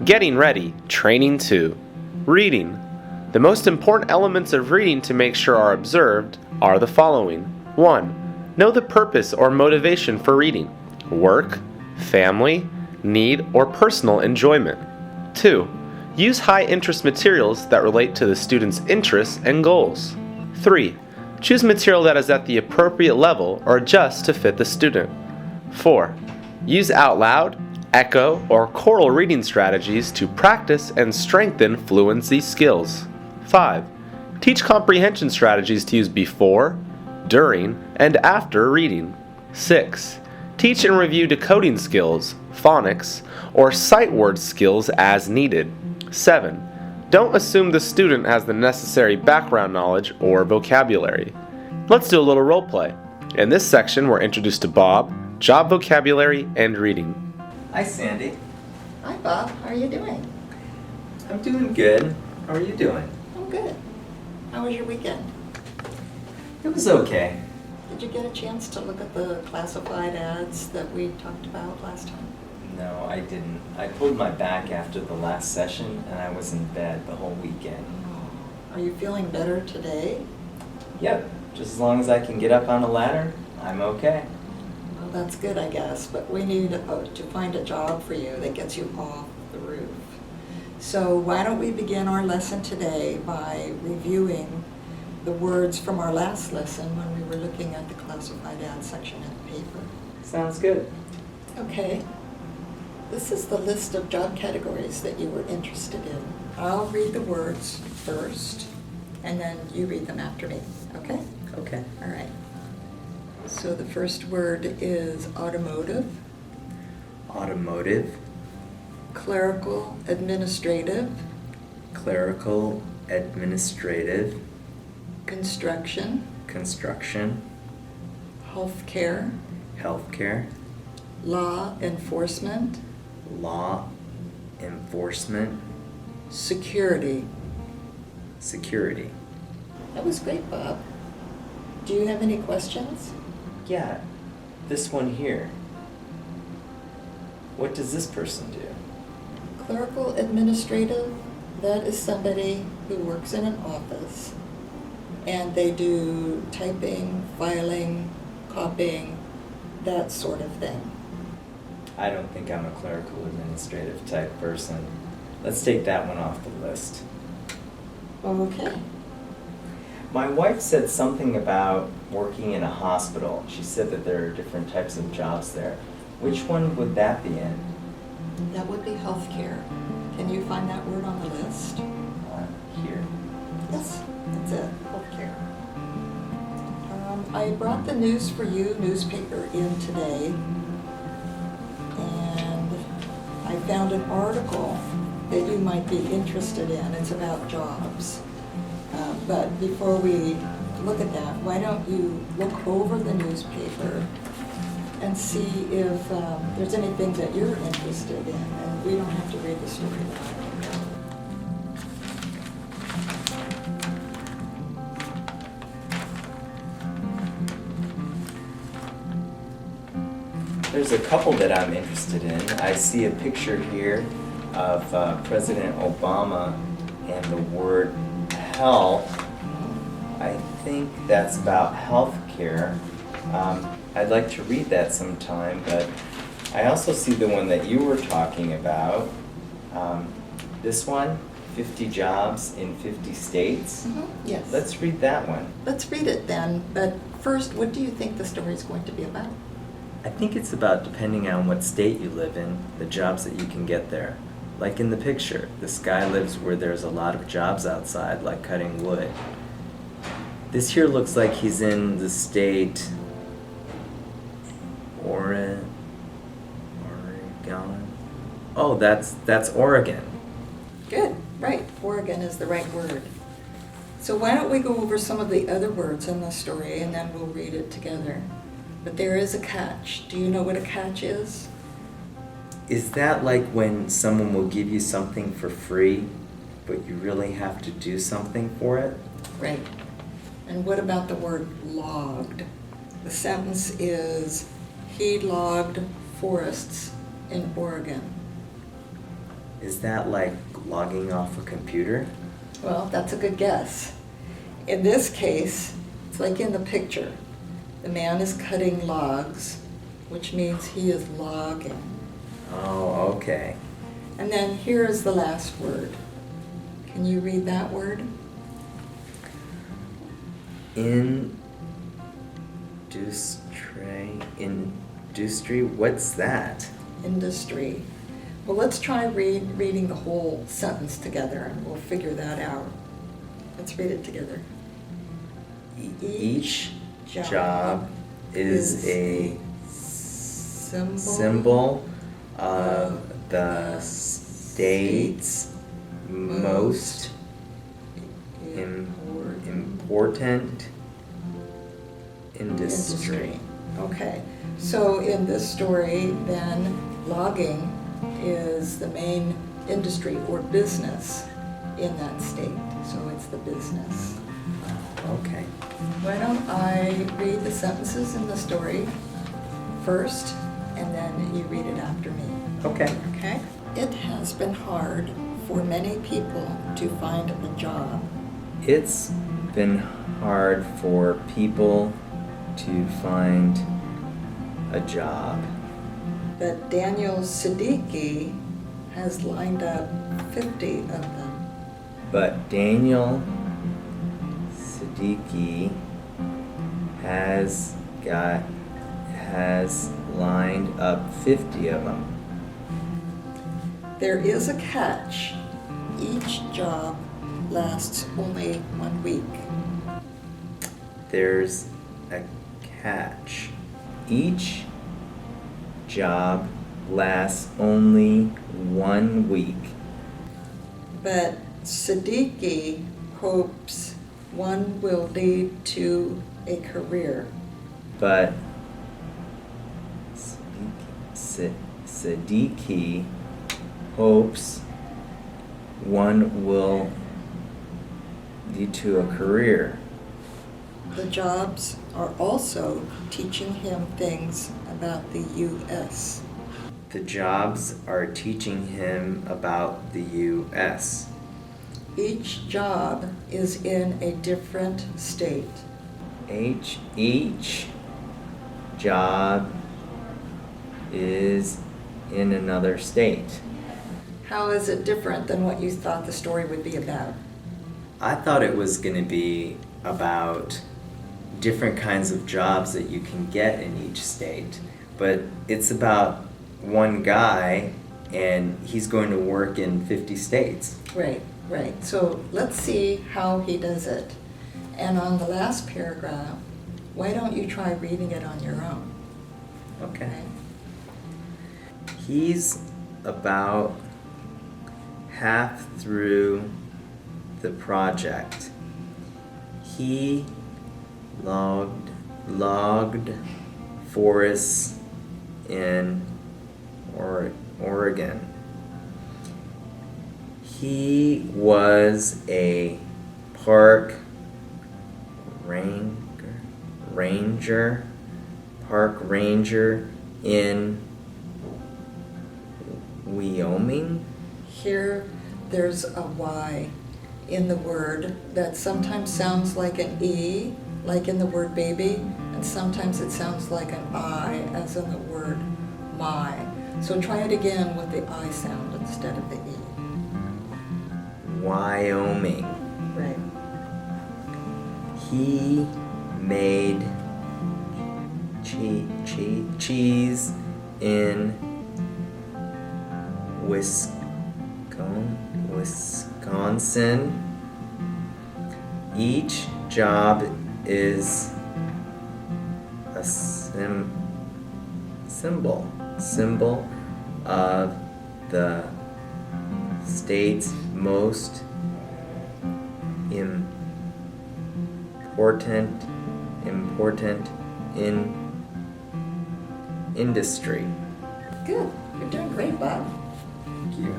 Getting ready, training 2. Reading. The most important elements of reading to make sure are observed are the following. 1. Know the purpose or motivation for reading. Work, family, need, or personal enjoyment. 2. Use high-interest materials that relate to the student's interests and goals. 3. Choose material that is at the appropriate level or adjust to fit the student. 4. Use out loud, echo, or choral reading strategies to practice and strengthen fluency skills. 5. Teach comprehension strategies to use before, during, and after reading. 6. Teach and review decoding skills, phonics, or sight word skills as needed. 7. Don't assume the student has the necessary background knowledge or vocabulary. Let's do a little role play. In this section, we're introduced to Bob, job vocabulary, and reading. Hi, Sandy. Hi, Bob. How are you doing? I'm doing good. How are you doing? I'm good. How was your weekend? It was okay. Did you get a chance to look at the classified ads that we talked about last time? No, I didn't. I pulled my back after the last session and I was in bed the whole weekend. Are you feeling better today? Yep, just as long as I can get up on a ladder, I'm okay. Well, that's good, I guess, but we need to find a job for you that gets you off the roof. So why don't we begin our lesson today by reviewing the words from our last lesson when we were looking at the classified ad section in the paper. Sounds good. Okay. This is the list of job categories that you were interested in. I'll read the words first, and then you read them after me, okay? Okay. All right. So the first word is automotive, Automotive, clerical, administrative, clerical, administrative, construction, construction, healthcare, healthcare, law enforcement, law enforcement, security. security. That was great, Bob. Do you have any questions? Yeah, this one here. What does this person do? Clerical administrative, that is somebody who works in an office and they do typing, filing, copying, that sort of thing. I don't think I'm a clerical administrative type person. Let's take that one off the list. Okay. My wife said something about working in a hospital. She said that there are different types of jobs there. Which one would that be in? That would be healthcare. Can you find that word on the list? Here. Yes, that's it, healthcare. I brought the News for You newspaper in today, and I found an article that you might be interested in. It's about jobs. But before we look at that, why don't you look over the newspaper and see if there's anything that you're interested in, and we don't have to read the story. There's a couple that I'm interested in. I see a picture here of President Obama and the word health. I think that's about health care. I'd like to read that sometime, but I also see the one that you were talking about. This one, 50 jobs in 50 states. Mm-hmm. Yes. Let's read that one. Let's read it then, but first, what do you think the story is going to be about? I think it's about, depending on what state you live in, the jobs that you can get there. Like in the picture, this guy lives where there's a lot of jobs outside, like cutting wood. This here looks like he's in the state Oregon. Oh, that's Oregon. Good, right. Oregon is the right word. So why don't we go over some of the other words in the story and then we'll read it together. But there is a catch. Do you know what a catch is? Is that like when someone will give you something for free, but you really have to do something for it? Right. And what about the word logged? The sentence is, he logged forests in Oregon. Is that like logging off a computer? Well, that's a good guess. In this case, it's like in the picture. The man is cutting logs, which means he is logging. Oh, okay. And then here is the last word. Can you read that word? Industry, what's that? Industry. Well, let's try reading the whole sentence together and we'll figure that out. Let's read it together. Each job is a symbol of the state's most important industry. Okay, so in this story, then, logging is the main industry or business in that state. So it's the business. Okay. Why don't I read the sentences in the story first, and then you read it after me. Okay. Okay? It has been hard for many people to find a job. It's been hard for people to find a job. But Daniel Siddiqui has lined up 50 of them. But Daniel Siddiqui has lined up 50 of them. There is a catch. Each job lasts only 1 week. There's a catch. Each job lasts only 1 week. But Siddiqui hopes one will lead to a career. But Siddiqui hopes one will lead to a career. The jobs are also teaching him things about the U.S. The jobs are teaching him about the U.S. Each job is in a different state. Each job is in another state. How is it different than what you thought the story would be about? I thought it was going to be about different kinds of jobs that you can get in each state, but it's about one guy and he's going to work in 50 states. Right. So let's see how he does it. And on the last paragraph, why don't you try reading it on your own? Okay. He's about half through the project. He logged forests in Oregon. He was a park ranger in Wyoming. Here, there's a Y in the word that sometimes sounds like an E, like in the word baby, and sometimes it sounds like an I, as in the word my. So try it again with the I sound instead of the E. Wyoming. Right. He made cheese in Wisconsin. Each job is a symbol of the state's most important industry. Good. You're doing great, Bob. Thank you.